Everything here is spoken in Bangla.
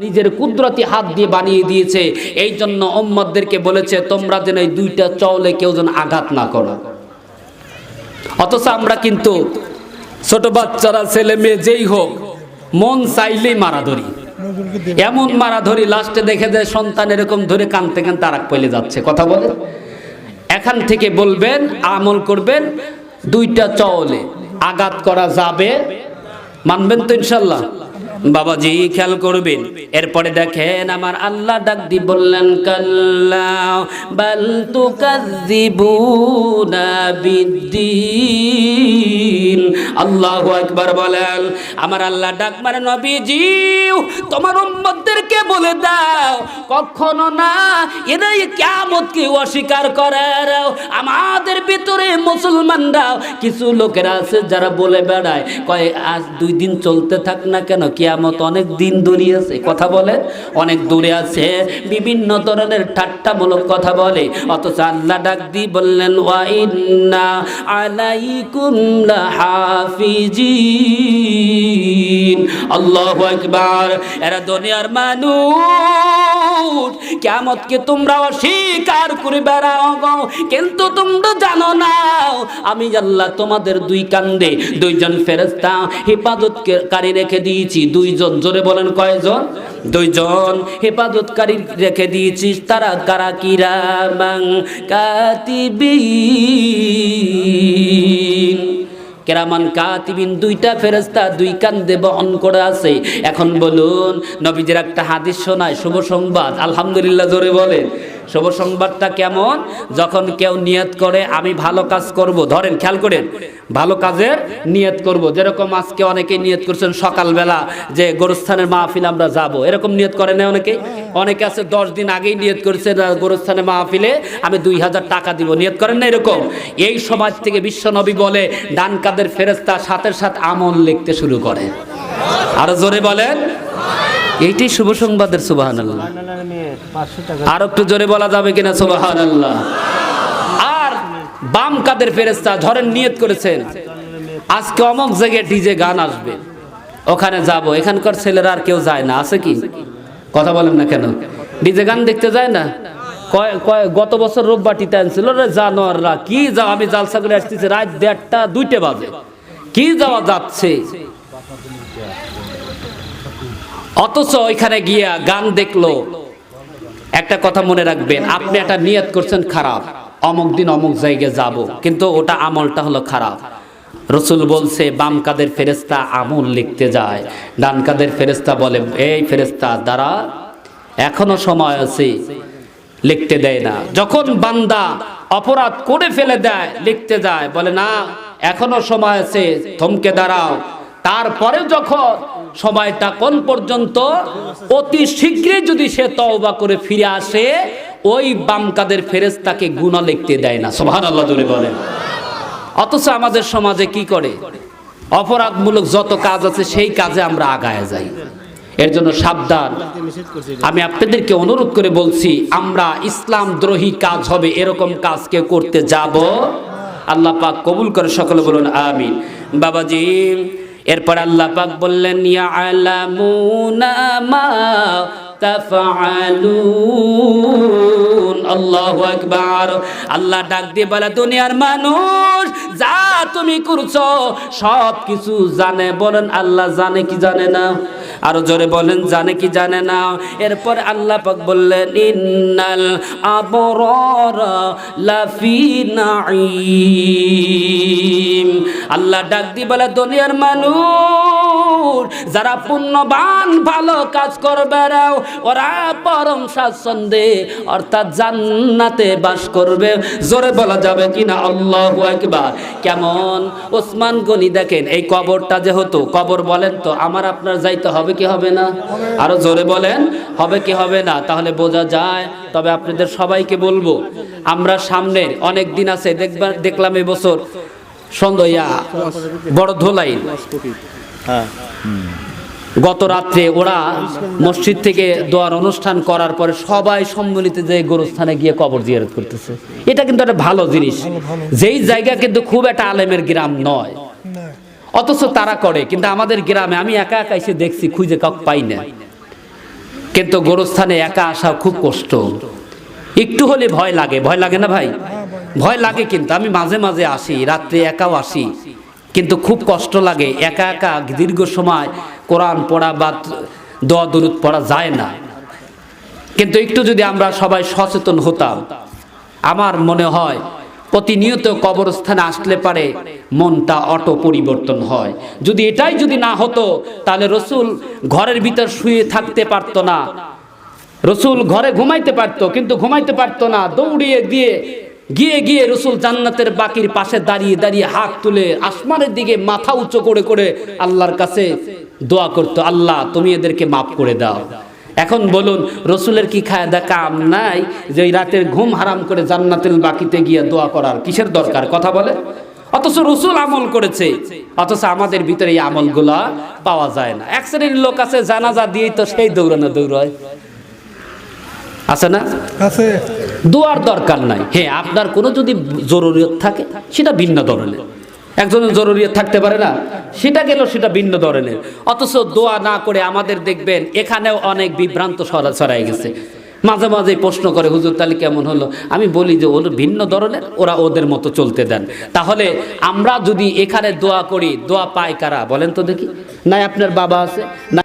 নিজের কুদরতি হাত দিয়ে বানিয়ে দিয়েছে। এই জন্য উম্মতদেরকে বলেছে তোমরা যেন এই দুইটা চওলে কেউ যেন আঘাত না করো। অথচ আমরা কিন্তু ছোট বাচ্চারা, ছেলে মেয়ে যেই হোক, মন চাইলেই মারা ধরি, এমন মারা ধরি লাস্টে দেখে যায় সন্তান এরকম ধরে কানতে কানতে আরাক পেলে যাচ্ছে। কথা বলে এখান থেকে বলবেন, আমল করবেন, দুইটা চওলে আঘাত করা যাবে, মানবেন তো ইনশাল্লাহ? বাবাজি খেয়াল করবেন। এরপরে দেখেন আমার আল্লাহ ডাক দি বললেন কাল্লা বাল তুকাযযিবুনা বিদ্দীন। আল্লাহু আকবার বলেন। আমার আল্লাহ ডাক মারে নবীজি তোমার উম্মতদেরকে বলে দাও কখনো না এরা কিয়ামতকে অস্বীকার করে। আমাদের ভিতরে মুসলমানরা কিছু লোকেরা আছে যারা বলে বেড়ায়, কয় আজ 2 দিন চলতে থাক না কেন, কিয়ামত অনেক দিন দূরে আছে। কথা বলে অনেক দূরে আছে, বিভিন্ন ধরনের ঠাট্টামূলক কথা বলে। অথচ আল্লাহ ডাক দিয়ে বললেন ওয়া ইন্না আলাইকুম লাহাফিজিন। আল্লাহু আকবার। এরা দুনিয়ার মানুষ, কিয়ামতকে তোমরা অস্বীকার করে বেড়াও গো, কিন্তু তোমরা জানো না আমি আল্লাহ তোমাদের 2 কান্দে 2জন ফেরেশতা হেফাজতকারী রেখে দিয়েছি। 2জন, জোরে বলেন কয়জন? 2জন হেফাজতকারী রেখে দিয়েছি। তারা কারা? কিরামান কাতিবিন। কেরামান কাতিবিন, 2টা ফেরেশতা 2 কান্দে বহন করে আছে। এখন বলুন, নবীজির একটা হাদিস শোনায়, শুভ সংবাদ। আলহামদুলিল্লাহ জোরে বলেন। শুভ সংবাদটা কেমন? যখন কেউ নিয়ত করে আমি ভালো কাজ করব, ধরেন খেয়াল করেন, ভালো কাজের নিয়ত করব, যেরকম আজকে অনেকে নিয়ত করছেন সকালবেলা যে গোরস্থানের মাহফিল আমরা যাব, এরকম নিয়ত করে না অনেকে? অনেকে আছে 10 দিন আগেই নিয়ত করছে গোরস্থানের মাহফিলে আমি 2000 টাকা দিব, নিয়ত করেন না এরকম? এই সমাজ থেকে বিশ্ব নবী বলে ডান কাদের ফেরেশতা সাথে সাথে আমল লিখতে শুরু করে। আরো জোরে বলেন। এইটাই শুভ সংবাদের সুবহানাল্লাহ। আর একটু জোরে বলা যাবে কিনা সুবহানাল্লাহ? আর বাম কাদের ফেরেশতা ধরেন নিয়ত করেছেন আজকে অমুক জায়গায় ডিজে গান আসবে, ওখানে যাব। এখানকার ছেলেরা আর কেউ যায় না, আছে কি? কথা বলেন না কেন? ডিজে গান দেখতে যায় না? গত বছর রোববাটিতে আনছিল রে জানোয়াররা, কি যাও, আমি জালসা করে আসতেছি রাত 1:30 2টা বাজে, কি যাওয়া যাচ্ছে। অথচ ওইখানে গিয়া গান দেখলো। একটা কথা মনে রাখবেন, আপনি একটা নিয়ত করছেন খারাপ, অমুক দিন অমুক জায়গায় যাব, কিন্তু ওটা আমলটা হলো খারাপ। রসুল বলছে বাম কাদের ফেরেশতা আমল লিখতে যায়, ডান কাদের ফেরেশতা বলে এই ফেরেশতা দ্বারা এখনো সময় আছে, লিখতে দেয় না। যখন বান্দা অপরাধ করে ফেলে দেয় লিখতে যায়, বলে না এখনো সময় আছে, থমকে দাঁড়াও। তারপরে যখন সময়টা কোন পর্যন্ত, অতি শীঘ্রই যদি সে তওবা করে ফিরে আসে, ওই বাম কাদের ফেরেশতাকে গুনাহ লিখতে দেয় না। সুবহানাল্লাহ জোরে বলেন। অথচ আমাদের সমাজে কি করে, অপরাধমূলক যত কাজ আছে সেই কাজে আমরা আগায় যাই। এর জন্য সাবধান। আমি আপনাদেরকে অনুরোধ করে বলছি, আমরা ইসলাম দ্রোহী কাজ হবে এরকম কাজ কেউ করতে যাব, আল্লাহ পাক কবুল করে সকলে বলুন আমিন। বাবাজি এরপর আল্লাহ পাক বললেন ইয়ালামুনা মা তাফআলুন। আল্লাহু আকবার। আল্লাহ ডাক দিয়ে বলে দুনিয়ার মানুষ যা তুমি করছো সব কিছু জানে। বলেন আল্লাহ জানে কি জানে না? আরো জোরে বলেন জানে কি জানে না? এরপর আল্লাহ পাক বললেন ইন্নাল আবরারা লাফি নাঈম। আল্লাহ ডাক দিয়ে বলে দুনিয়ার মানুষ যারা পুণ্যবান ভালো কাজ করবে ওরা পরম স্বাচ্ছন্দ্যে অর্থাৎ জান্নাতে বাস করবে। জোরে বলা যাবে কিনা আল্লাহু আকবার। কেমন ওসমান গনি দেখেন, এই কবরটা যেহেতু কবর, বলেন তো আমার আপনার যাইতে হবে কি হবে না? আরো জোরে বলেন হবে কি হবে না? তাহলে বোঝা যায়। তবে আপনাদের সবাইকে বলবো, আমরা সামনে অনেক দিন আছে, দেখলাম এবছর সন্ধ্যা বড় ধোলাই, গত রাত্রে ওরা মসজিদ থেকে দোয়ার অনুষ্ঠান করার পরে সবাই সম্মিলিত যে গোরস্থানে গিয়ে কবর জিয়ারত করতেছে। এটা কিন্তু একটা ভালো জিনিস। যেই জায়গা কিন্তু খুব একটা আলেমের গ্রাম নয়, অথচ তারা করে। কিন্তু আমাদের গ্রামে আমি একা একা এসে দেখছি, খুঁজে কাউকে পাই না। কিন্তু গোরস্থানে একা আসা খুব কষ্ট, একটু হলে ভয় লাগে। ভয় লাগে না ভাই? ভয় লাগে। কিন্তু আমি মাঝে মাঝে আসি, রাত্রে একাও আসি, কিন্তু খুব কষ্ট লাগে। একা একা দীর্ঘ সময় কোরআন পড়া বা দোয়া দরুদ পড়া যায় না। কিন্তু একটু যদি আমরা সবাই সচেতন হতাম, আমার মনে হয় প্রতিনিয়ত কবরস্থানে আসলে পারে মনটা অটো পরিবর্তন হয়। যদি এটাই যদি না হতো, তাহলে রসুল ঘরের ভিতর শুয়ে থাকতে পারতো না। রসুল ঘরে ঘুমাইতে পারতো, কিন্তু ঘুমাইতে পারতো না। দৌড়িয়ে গিয়ে গিয়ে রসুল জান্নাতের বাকির পাশে দাঁড়িয়ে দাঁড়িয়ে হাত তুলে আসমানের দিকে মাথা উঁচু করে করে আল্লাহর কাছে দোয়া করতো, আল্লাহ তুমি এদেরকে মাফ করে দাও। এখন বলুন, রসুলের কি খায়দা কাম নাই যে ওই রাতের ঘুম হারাম করে জান্নাতুল বাকিতে গিয়ে দোয়া করার কিসের দরকার? কথা বলে। অথচ রসুল আমল করেছে, অথচ আমাদের ভিতরে এই আমলগুলা পাওয়া যায় না। এক শ্রেণীর লোক আছে জানাজা দিয়েই তো সেই দৌড়ানো দৌড়ায়, আছে না? আছে। দোয়ার দরকার নাই। হ্যাঁ, আপনার কোনো যদি জরুরিয়ত থাকে সেটা ভিন্ন ধরনের, একজনের জরুরিয়ত থাকতে পারে না, সেটা গেল, সেটা ভিন্ন ধরনের। অথচ দোয়া না করে আমাদের দেখবেন এখানেও অনেক বিভ্রান্ত ছড়াই গেছে। মাঝে মাঝে প্রশ্ন করে, হুজুর তাহলে কেমন হলো? আমি বলি যে ওর ভিন্ন ধরনের, ওরা ওদের মতো চলতে দেন। তাহলে আমরা যদি এখানে দোয়া করি, দোয়া পায় কারা বলেন তো দেখি? নাই আপনার বাবা আছে, না